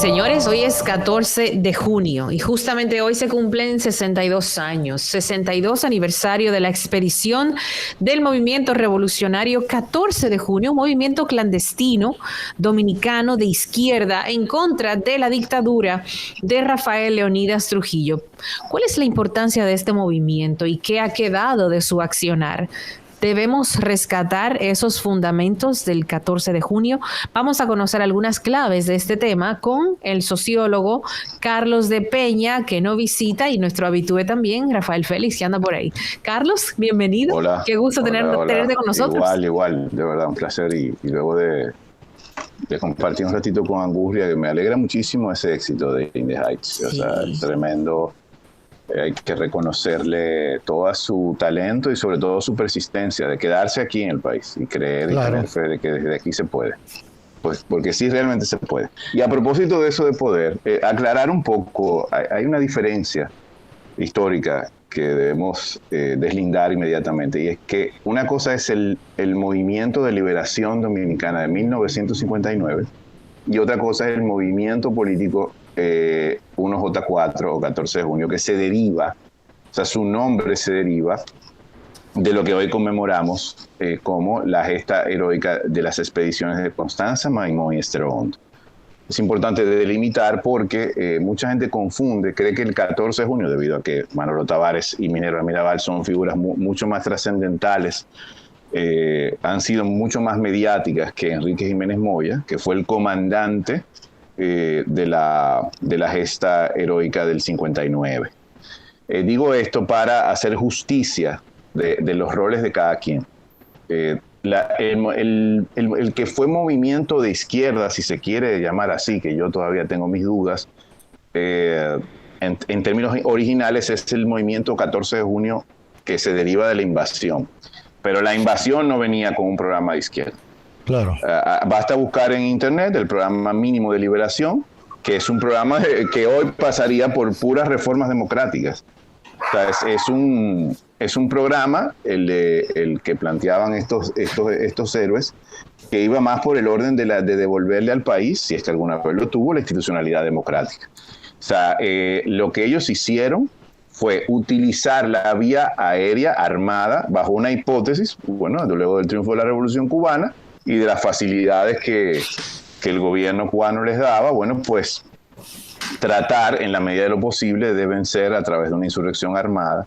Señores, hoy es 14 de junio y justamente hoy se cumplen 62 años, 62 aniversario de la expedición del movimiento revolucionario 14 de junio, un movimiento clandestino dominicano de izquierda en contra de la dictadura de Rafael Leónidas Trujillo. ¿Cuál es la importancia de este movimiento y qué ha quedado de su accionar? Debemos rescatar esos fundamentos del 14 de junio. Vamos a conocer algunas claves de este tema con el sociólogo Carlos de Peña, que nos visita, y nuestro habitué también, Rafael Félix, que anda por ahí. Carlos, bienvenido. Hola. Qué gusto tenerte con nosotros. Igual, de verdad, un placer. Y luego de compartir un ratito con Angurria, que me alegra muchísimo ese éxito de In the Heights. O sea, tremendo. Hay que reconocerle todo su talento y sobre todo su persistencia de quedarse aquí en el país y creer y tener fe de que desde aquí se puede. Pues porque sí, realmente se puede. Y a propósito de eso de poder, aclarar un poco, hay una diferencia histórica que debemos deslindar inmediatamente, y es que una cosa es el movimiento de liberación dominicana de 1959 y otra cosa es el movimiento político 1J4 o 14 de junio, que se deriva, o sea, su nombre se deriva de lo que hoy conmemoramos como la gesta heroica de las expediciones de Constanza, Maimón y Esther Hondo. Es importante delimitar porque mucha gente confunde, cree que el 14 de junio, debido a que Manolo Tavares y Minerva Mirabal son figuras mucho más trascendentales, han sido mucho más mediáticas que Enrique Jiménez Moya, que fue el comandante de la gesta heroica del 59. Digo esto para hacer justicia de los roles de cada quien. El que fue movimiento de izquierda, si se quiere llamar así, que yo todavía tengo mis dudas, en términos originales es el movimiento 14 de junio que se deriva de la invasión. Pero la invasión no venía con un programa de izquierda. Claro. Basta buscar en internet el programa mínimo de liberación, que es un programa que hoy pasaría por puras reformas democráticas. O sea, es un programa, el que planteaban estos héroes, que iba más por el orden de devolverle al país, si es que alguna vez lo tuvo, la institucionalidad democrática. O sea, lo que ellos hicieron fue utilizar la vía aérea armada bajo una hipótesis, bueno, luego del triunfo de la Revolución Cubana, y de las facilidades que el gobierno cubano les daba, bueno, pues tratar en la medida de lo posible de vencer a través de una insurrección armada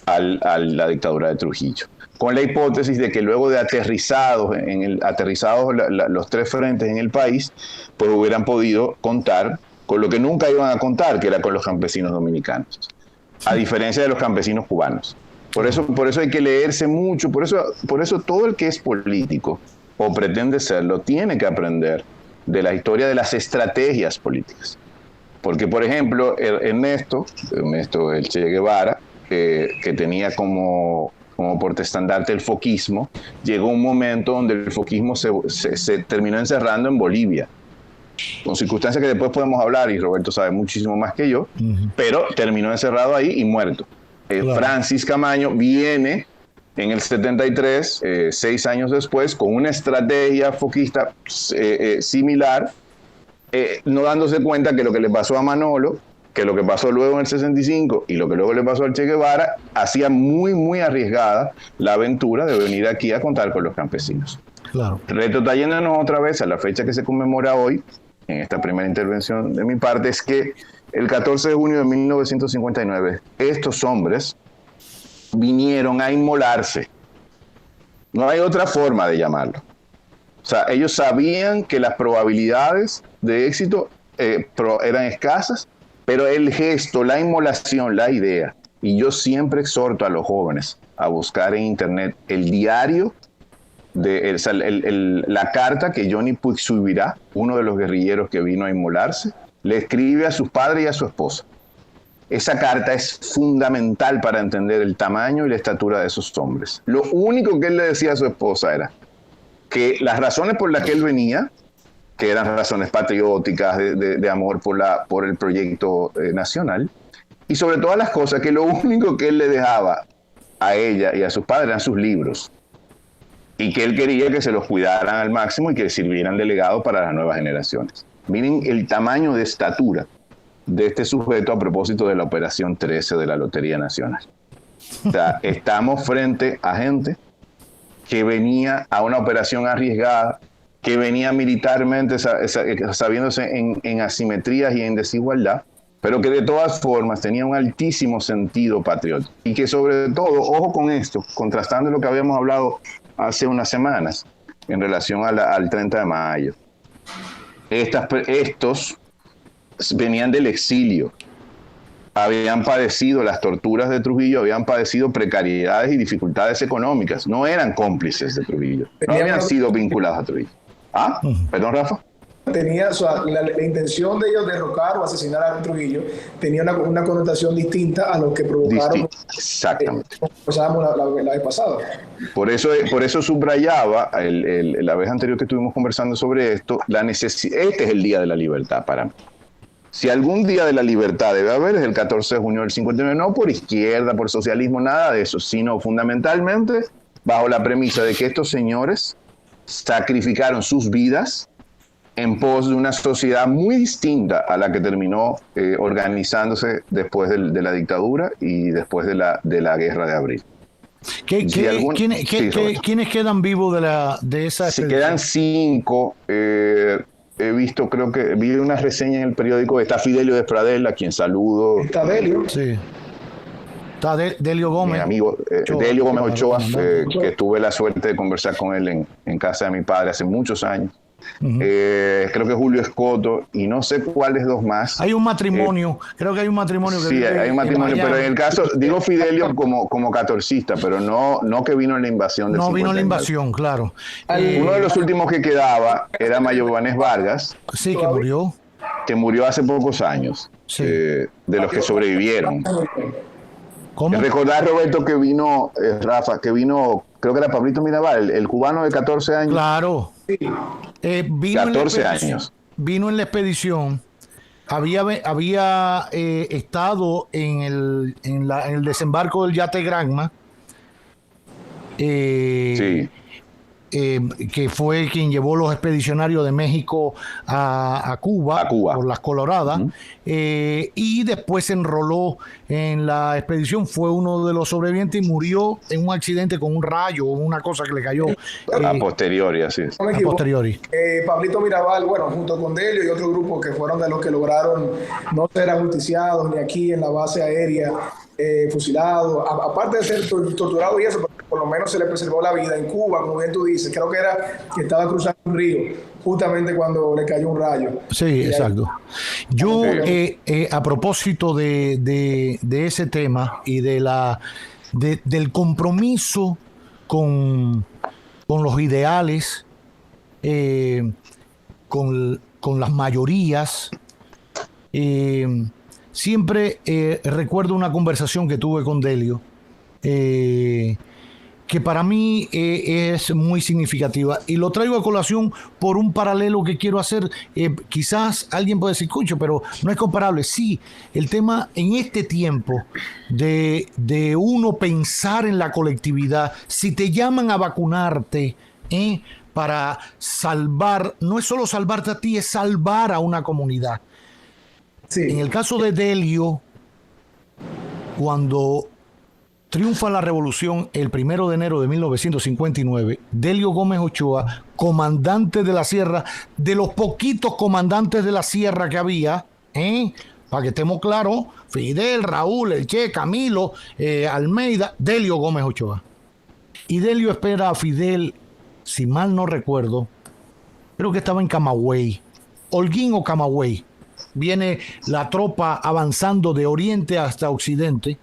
a la dictadura de Trujillo. Con la hipótesis de que luego de aterrizados los tres frentes en el país, pues hubieran podido contar con lo que nunca iban a contar, que era con los campesinos dominicanos, a diferencia de los campesinos cubanos. Por eso hay que leerse mucho, por eso todo el que es político o pretende serlo, tiene que aprender de la historia de las estrategias políticas. Porque, por ejemplo, Ernesto el Che Guevara, que tenía como portaestandarte el foquismo, llegó un momento donde el foquismo se terminó encerrando en Bolivia, con circunstancias que después podemos hablar, y Roberto sabe muchísimo más que yo, pero terminó encerrado ahí y muerto. Claro. Francis Camaño viene en el 73, 6 años después, con una estrategia foquista similar, no dándose cuenta que lo que le pasó a Manolo, que lo que pasó luego en el 65 y lo que luego le pasó al Che Guevara, hacía muy, muy arriesgada la aventura de venir aquí a contar con los campesinos. Claro. Retrotrayéndonos otra vez a la fecha que se conmemora hoy, en esta primera intervención de mi parte, es que el 14 de junio de 1959, estos hombres vinieron a inmolarse. No hay otra forma de llamarlo. O sea, ellos sabían que las probabilidades de éxito eran escasas, pero el gesto, la inmolación, la idea, y yo siempre exhorto a los jóvenes a buscar en internet el diario, la carta que Johnny Puig Subirá, uno de los guerrilleros que vino a inmolarse, le escribe a sus padres y a su esposa. Esa carta es fundamental para entender el tamaño y la estatura de esos hombres. Lo único que él le decía a su esposa era que las razones por las que él venía, que eran razones patrióticas, de amor por el proyecto nacional, y sobre todas las cosas, que lo único que él le dejaba a ella y a sus padres eran sus libros, y que él quería que se los cuidaran al máximo y que sirvieran de legado para las nuevas generaciones. Miren el tamaño de estatura de este sujeto a propósito de la operación 13 de la Lotería Nacional. O sea, estamos frente a gente que venía a una operación arriesgada, que venía militarmente sabiéndose en asimetrías y en desigualdad, pero que de todas formas tenía un altísimo sentido patriótico. Y que sobre todo, ojo con esto, contrastando lo que habíamos hablado hace unas semanas en relación al 30 de mayo. Estos venían del exilio, habían padecido las torturas de Trujillo, habían padecido precariedades y dificultades económicas, no eran cómplices de Trujillo, no habían sido vinculados a Trujillo. ¿Ah? ¿Perdón, Rafa? Tenía, o sea, la intención de ellos derrocar o asesinar a Trujillo tenía una connotación distinta a lo que provocaron. Exactamente. La vez pasada. Por eso subrayaba la vez anterior que estuvimos conversando sobre esto, la necesidad. Este es el Día de la Libertad para mí. Si algún día de la libertad debe haber, es el 14 de junio del 59, no por izquierda, por socialismo, nada de eso, sino fundamentalmente bajo la premisa de que estos señores sacrificaron sus vidas en pos de una sociedad muy distinta a la que terminó organizándose después de la dictadura y después de la guerra de abril. ¿Quiénes quedan vivos de esa expedición? Se quedan 5. He visto, creo que vi una reseña en el periódico, está Fidelio Despradel, a quien saludo. Está Delio. Sí. Está Delio Gómez. Mi amigo Delio Gómez Ochoa, que tuve la suerte de conversar con él en casa de mi padre hace muchos años. Creo que Julio Escoto y no sé cuáles dos más. Hay un matrimonio, creo que hay un matrimonio. Sí, hay un matrimonio, pero en el caso, digo Fidelio como catorcista, pero no que vino en la invasión del 59. No vino en la invasión, claro. Uno de los últimos que quedaba era Mayobanés Vargas. Sí, que murió. Que murió hace pocos años, sí. De los que sobrevivieron. ¿Cómo? Recordar, Roberto, que vino, Rafa, que vino, creo que era Pablito Mirabal, el cubano de 14 años. Claro. Vino 14 años. Vino en la expedición, había estado en el desembarco del yate Granma, sí. Que fue quien llevó los expedicionarios de México a Cuba por las Coloradas, y después se enroló en la expedición, fue uno de los sobrevivientes y murió en un accidente con un rayo o una cosa que le cayó. A posteriori, así es. A posteriori. Pablito Mirabal, bueno, junto con Delio y otro grupo que fueron de los que lograron no ser ajusticiados ni aquí en la base aérea, fusilados, aparte de ser torturados y eso, por lo menos se le preservó la vida en Cuba, como bien tú dices. Creo que estaba cruzando un río justamente cuando le cayó un rayo. Sí, exacto. Yo, a propósito de ese tema y del compromiso con los ideales, con las mayorías, siempre recuerdo una conversación que tuve con Delio, que para mí es muy significativa, y lo traigo a colación por un paralelo que quiero hacer. Quizás alguien puede decir, Cucho, pero no es comparable. Sí, el tema en este tiempo de uno pensar en la colectividad, si te llaman a vacunarte para salvar, no es solo salvarte a ti, es salvar a una comunidad. Sí. En el caso de Delio, cuando triunfa la revolución el 1 de enero de 1959, Delio Gómez Ochoa, comandante de la sierra, de los poquitos comandantes de la sierra que había, para que estemos claros, Fidel, Raúl, El Che, Camilo, Almeida, Delio Gómez Ochoa. Y Delio espera a Fidel, si mal no recuerdo, creo que estaba en Camagüey, Holguín o Camagüey. Viene la tropa avanzando de oriente hasta occidente,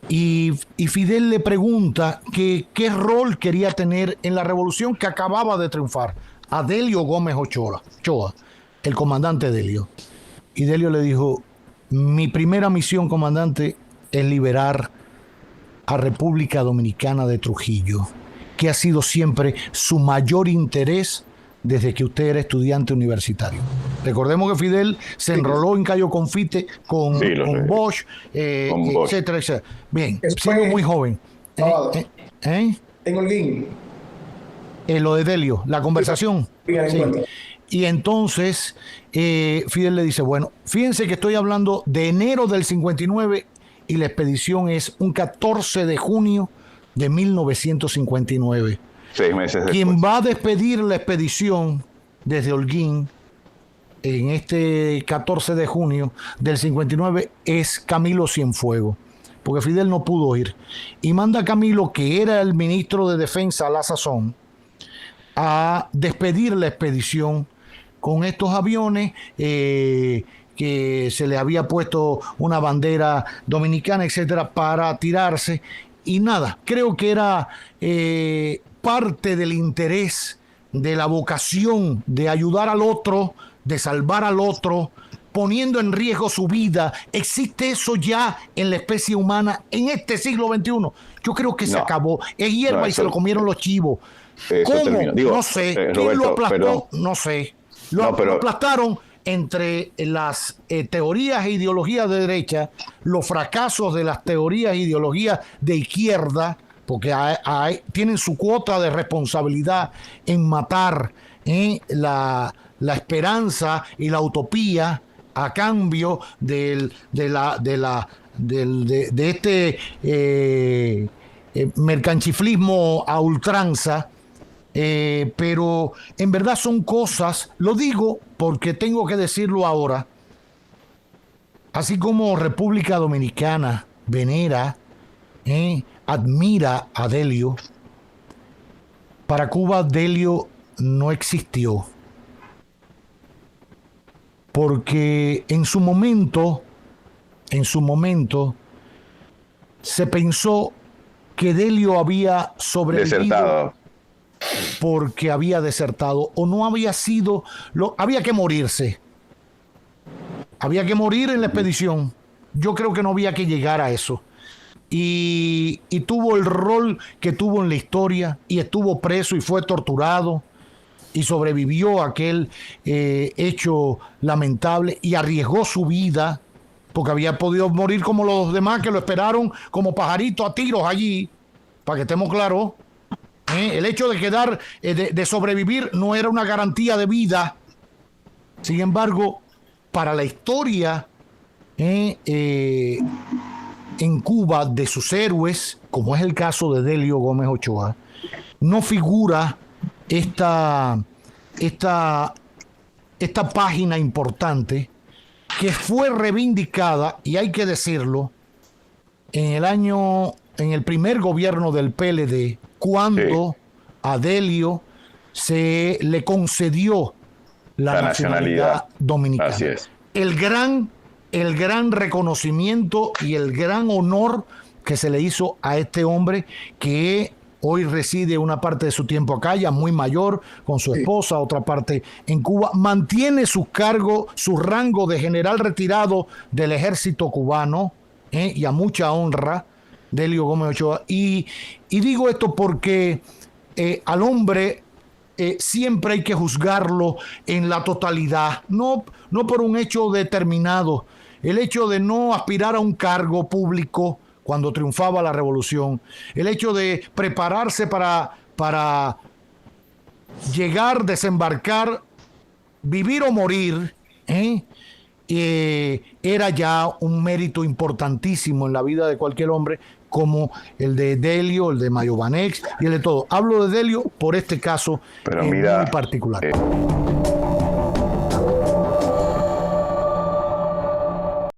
y Fidel le pregunta qué rol quería tener en la revolución que acababa de triunfar a Delio Gómez Ochoa, el comandante Delio. Y Delio le dijo: mi primera misión, comandante, es liberar a República Dominicana de Trujillo, que ha sido siempre su mayor interés desde que usted era estudiante universitario. Recordemos que Fidel se enroló en Cayo Confite con Bosch, etcétera, etcétera. Bien, siendo muy joven. En Holguín. Lo de Delio, la conversación. Sí. Y entonces Fidel le dice, bueno, fíjense que estoy hablando de enero del 59 y la expedición es un 14 de junio de 1959. 6 meses después. Quien va a despedir la expedición desde Holguín en este 14 de junio del 59 es Camilo Cienfuegos, porque Fidel no pudo ir. Y manda a Camilo, que era el ministro de Defensa a la sazón, a despedir la expedición con estos aviones que se le había puesto una bandera dominicana, etcétera, para tirarse. Y nada, creo que era parte del interés, de la vocación de ayudar al otro, de salvar al otro, poniendo en riesgo su vida. ¿Existe eso ya en la especie humana en este siglo XXI? Yo creo que se acabó. Es hierba y se lo comieron los chivos. ¿Cómo? No sé. ¿Quién lo aplastó? No sé. Lo aplastaron entre las teorías e ideologías de derecha, los fracasos de las teorías e ideologías de izquierda, porque tienen su cuota de responsabilidad en matar la esperanza y la utopía a cambio de este mercanchiflismo a ultranza. Pero en verdad son cosas, lo digo porque tengo que decirlo ahora, así como República Dominicana venera, admira a Delio, para Cuba Delio no existió, porque en su momento se pensó que Delio había sobrevivido. Desertado. Porque había desertado o no había sido, había que morirse. Había que morir en la expedición. Yo creo que no había que llegar a eso. Y tuvo el rol que tuvo en la historia y estuvo preso y fue torturado y sobrevivió a aquel hecho lamentable y arriesgó su vida porque había podido morir como los demás que lo esperaron como pajarito a tiros allí, para que estemos claros. El hecho de quedar, de sobrevivir no era una garantía de vida. Sin embargo, para la historia en Cuba de sus héroes, como es el caso de Delio Gómez Ochoa, no figura esta página importante que fue reivindicada, y hay que decirlo, en el primer gobierno del PLD, cuando a Delio se le concedió la nacionalidad dominicana. Así es. El gran reconocimiento y el gran honor que se le hizo a este hombre que hoy reside una parte de su tiempo acá, ya muy mayor, con su esposa, otra parte en Cuba, mantiene su cargo, su rango de general retirado del ejército cubano, y a mucha honra, Delio Gómez Ochoa. Y digo esto porque al hombre siempre hay que juzgarlo en la totalidad, no por un hecho determinado. El hecho de no aspirar a un cargo público cuando triunfaba la revolución, el hecho de prepararse para llegar, desembarcar, vivir o morir, era ya un mérito importantísimo en la vida de cualquier hombre, como el de Delio, el de Mayobanex y el de todo. Hablo de Delio por este caso muy particular.